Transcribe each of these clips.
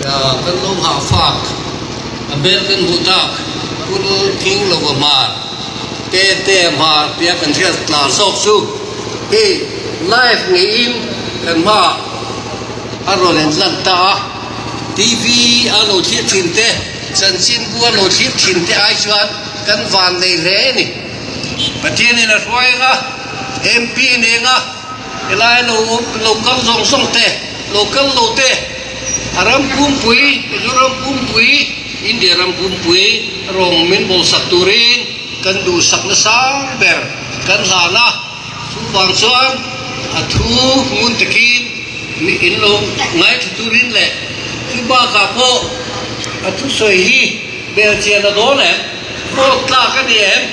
kan long ha fak abel kan hutak kun king lo ma te ma pia kan thia la sok su hi live ngeim kan ma aro len lan ta TV alo thia thin te chan chin bu alo thia thin te ai chuan kan van nei re ni patien ni na roi ga MP ne nga elai local zong song te local lo te aram pumpui juram pumpui India ram pumpui rong min bol saturin kan du sakna ber kan lana subang chuan athu mun takin mi inlo ngai turin le ba ka po athu soi hi bel chen na do le ko tla ka ni em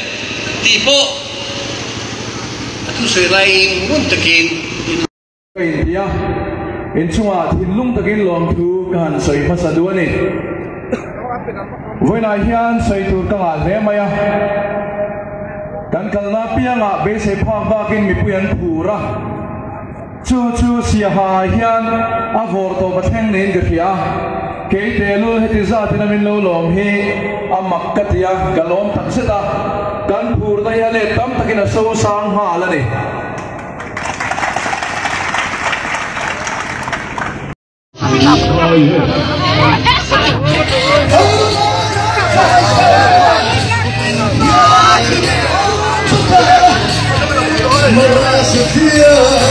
ti po athu soi lai mun takin India in chunga thinlung takin lom thu kan soi phasa duani voina hian soi tu kanga le maya kan kalna pianga be se phak bakin mi puyan phura chu sia ha hian a vor to batheng nen ga thia ke te lu heti za tinamin lo lom hi amak katia galom takseta kan phur da ya le tam takin a so sang ha la ni Merasa dia